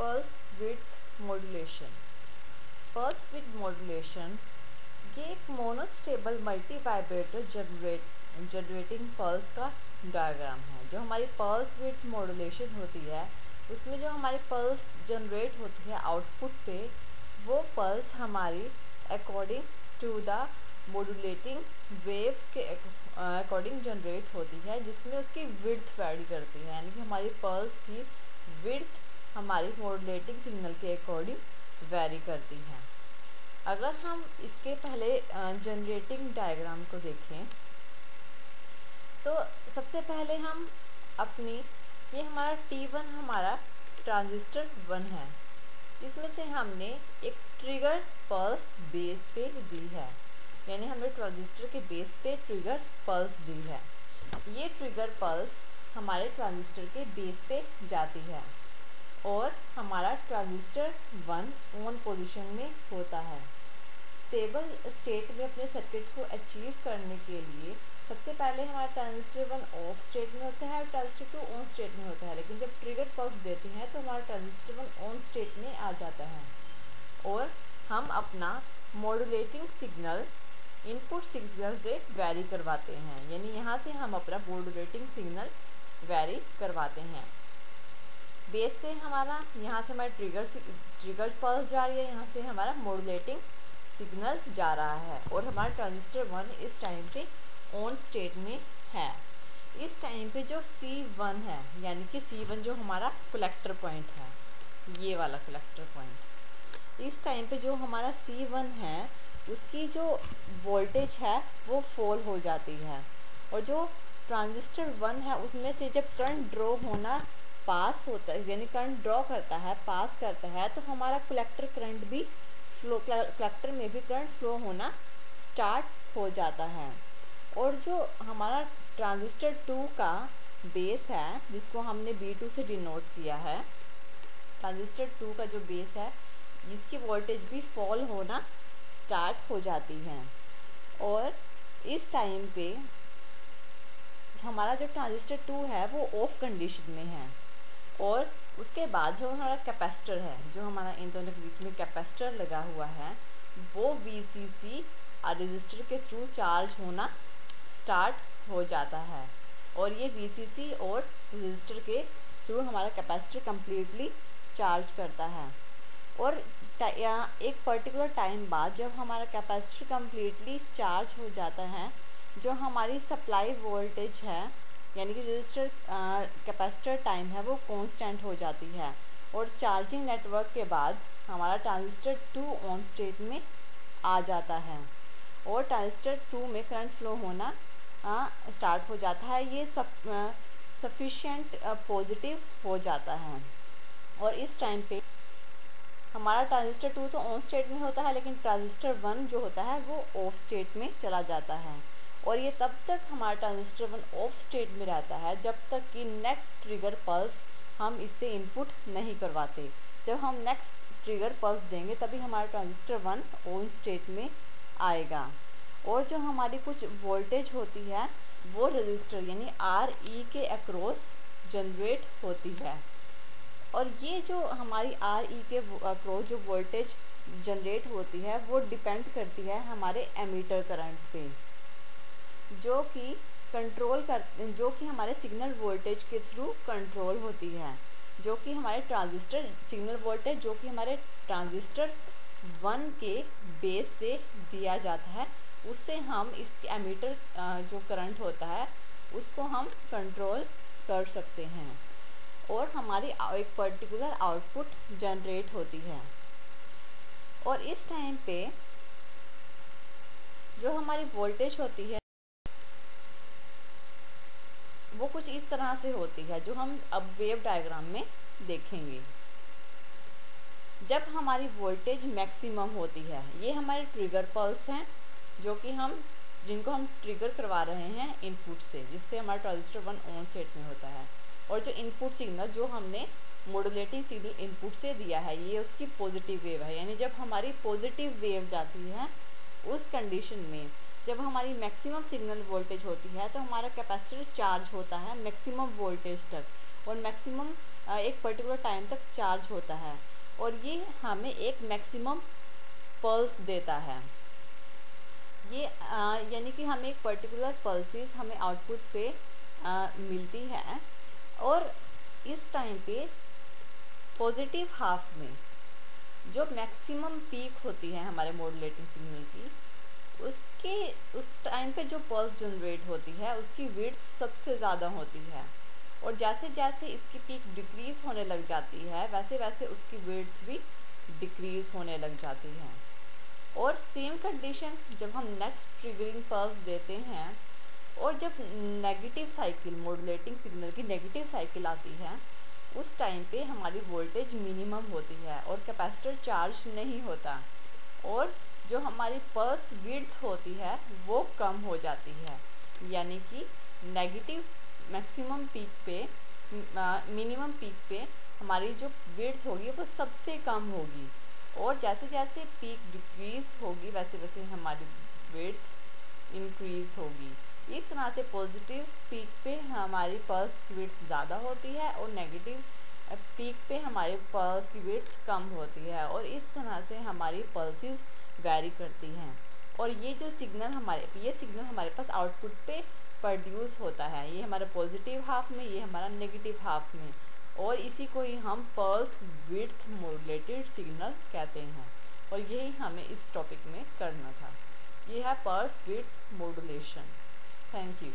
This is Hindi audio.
Pulse width modulation. Pulse width modulation ये एक monostable multi vibrator generating pulse का डायग्राम है। जो हमारी पल्स विड्थ मॉड्यूलेशन होती है उसमें जो हमारी पल्स जनरेट होती है आउटपुट पे, वो पल्स हमारी according to the modulating wave के अकॉर्डिंग जनरेट होती है, जिसमें उसकी विड्थ वैरी करती है। यानी कि हमारी पल्स की विड्थ हमारी मॉड्यूलेटिंग सिग्नल के अकॉर्डिंग वैरी करती है। अगर हम इसके पहले जनरेटिंग डायग्राम को देखें तो सबसे पहले हम अपनी ये हमारा T1 हमारा ट्रांजिस्टर 1 है, जिसमें से हमने एक ट्रिगर पल्स बेस पे दी है। यानी हमने ट्रांजिस्टर के बेस पे ट्रिगर पल्स दी है। ये ट्रिगर पल्स हमारे ट्रांजिस्टर के बेस पे जाती है और हमारा ट्रांजिस्टर 1 ऑन पोजीशन में होता है। स्टेबल स्टेट में अपने सर्किट को अचीव करने के लिए सबसे पहले हमारा ट्रांजिस्टर 1 ऑफ स्टेट में होता है और ट्रांजिस्टर 2 ऑन स्टेट में होता है। लेकिन जब ट्रिगर पल्स देते हैं तो हमारा ट्रांजिस्टर 1 ऑन स्टेट में आ जाता है और हम अपना मॉड्यूलेटिंग सिग्नल इनपुट सिग्नल से वैरी करवाते हैं। यानी यहाँ से हम अपना मॉड्यूलेटिंग सिग्नल वैरी करवाते हैं। बेस से हमारा यहाँ से हमारा ट्रिगर पल्स जा रही है, यहाँ से हमारा मॉड्यूलेटिंग सिग्नल जा रहा है और हमारा ट्रांजिस्टर 1 इस टाइम पे ऑन स्टेट में है। इस टाइम पे जो C1 है, यानी कि C1 जो हमारा कलेक्टर पॉइंट है, ये वाला कलेक्टर पॉइंट, इस टाइम पे जो हमारा C1 है उसकी जो वोल्टेज है वो फॉल हो जाती है और जो ट्रांजिस्टर 1 है उसमें से जब करंट ड्रॉ होना पास होता है, यानी करंट ड्रॉ करता है, पास करता है, तो हमारा कलेक्टर करंट भी फ्लो, कलेक्टर में भी करंट फ्लो होना स्टार्ट हो जाता है। और जो हमारा ट्रांजिस्टर 2 का बेस है, जिसको हमने B2 से डिनोट किया है, ट्रांजिस्टर 2 का जो बेस है इसकी वोल्टेज भी फॉल होना स्टार्ट हो जाती है और इस टाइम पे हमारा जो ट्रांजिस्टर 2 है वो ऑफ कंडीशन में है। और उसके बाद जो हमारा कैपेसिटर है, जो हमारा इन दोनों के बीच में कैपेसिटर लगा हुआ है, वो VCC रजिस्टर के थ्रू चार्ज होना स्टार्ट हो जाता है और ये VCC और रजिस्टर के थ्रू हमारा कैपेसिटर कम्प्लीटली चार्ज करता है। और एक पर्टिकुलर टाइम बाद जब हमारा कैपेसिटर कम्प्लीटली चार्ज हो जाता है, जो हमारी सप्लाई वोल्टेज है, यानी कि रजिस्टर कैपेसिटर टाइम है, वो कांस्टेंट हो जाती है और चार्जिंग नेटवर्क के बाद हमारा ट्रांजिस्टर 2 ऑन स्टेट में आ जाता है और ट्रांजिस्टर 2 में करंट फ्लो होना स्टार्ट हो जाता है। ये सफिशिएंट पॉजिटिव हो जाता है और इस टाइम पे हमारा ट्रांजिस्टर 2 तो ऑन स्टेट में होता है, लेकिन ट्रांजिस्टर 1 जो होता है वो ऑफ स्टेट में चला जाता है और ये तब तक हमारा ट्रांजिस्टर 1 ऑफ स्टेट में रहता है जब तक कि नेक्स्ट ट्रिगर पल्स हम इससे इनपुट नहीं करवाते। जब हम नेक्स्ट ट्रिगर पल्स देंगे तभी हमारा ट्रांजिस्टर 1 ऑन स्टेट में आएगा और जो हमारी कुछ वोल्टेज होती है वो रजिस्टर यानी RE के अक्रॉस जनरेट होती है और ये जो हमारी RE के अक्रॉस जो वोल्टेज जनरेट होती है वो डिपेंड करती है हमारे एमीटर करंट पे, जो कि हमारे सिग्नल वोल्टेज के थ्रू कंट्रोल होती है, जो कि हमारे ट्रांजिस्टर सिग्नल वोल्टेज जो कि हमारे ट्रांजिस्टर 1 के बेस से दिया जाता है, उससे हम इस एमीटर जो करंट होता है उसको हम कंट्रोल कर सकते हैं और हमारी एक पर्टिकुलर आउटपुट जनरेट होती है। और इस टाइम पे जो हमारी वोल्टेज होती है वो कुछ इस तरह से होती है, जो हम अब वेव डायग्राम में देखेंगे। जब हमारी वोल्टेज मैक्सिमम होती है, ये हमारे ट्रिगर पल्स हैं जिनको हम ट्रिगर करवा रहे हैं इनपुट से, जिससे हमारा ट्रांजिस्टर 1 ऑन स्टेट में होता है और जो इनपुट सिग्नल जो हमने मॉड्यूलेटिंग सिग्नल इनपुट से दिया है ये उसकी पॉजिटिव वेव है। यानी जब हमारी पॉजिटिव वेव जाती है उस कंडीशन में जब हमारी मैक्सिमम सिग्नल वोल्टेज होती है तो हमारा कैपेसिटर चार्ज होता है मैक्सिमम वोल्टेज तक और मैक्सिमम एक पर्टिकुलर टाइम तक चार्ज होता है और ये हमें एक मैक्सिमम पल्स देता है। ये यानी कि हमें एक पर्टिकुलर पल्सेस हमें आउटपुट पे मिलती है और इस टाइम पे पॉजिटिव हाफ में जो मैक्सिमम पीक होती है हमारे मॉड्यूलेटिंग सिग्नल की, उस टाइम पे जो पल्स जनरेट होती है उसकी विड्थ सबसे ज़्यादा होती है और जैसे जैसे इसकी पीक डिक्रीज़ होने लग जाती है वैसे वैसे उसकी विड्थ भी डिक्रीज़ होने लग जाती है। और सेम कंडीशन जब हम नेक्स्ट ट्रिगरिंग पल्स देते हैं और जब नेगेटिव साइकिल मॉड्यूलेटिंग सिग्नल की नेगेटिव साइकिल आती है उस टाइम पे हमारी वोल्टेज मिनिमम होती है और कैपेसिटर चार्ज नहीं होता और जो हमारी पल्स विड्थ होती है वो कम हो जाती है, यानी कि नेगेटिव मैक्सिमम पीक पे मिनिमम पीक पे हमारी जो विड्थ होगी वो सबसे कम होगी और जैसे जैसे पीक डिक्रीज़ होगी वैसे वैसे हमारी विड्थ इंक्रीज़ होगी। इस तरह से पॉजिटिव पीक पे हमारी पल्स की विड्थ ज़्यादा होती है और नेगेटिव पीक पे हमारे पल्स की विड्थ कम होती है और इस तरह से हमारी पल्सेस वैरी करती हैं। और ये सिग्नल हमारे पास आउटपुट पे प्रोड्यूस होता है, ये हमारा पॉजिटिव हाफ में, ये हमारा नेगेटिव हाफ में, और इसी को ही हम पल्स विड्थ मॉड्यूलेटेड सिग्नल कहते हैं। और यही हमें इस टॉपिक में करना था। ये है pulse width modulation. Thank you.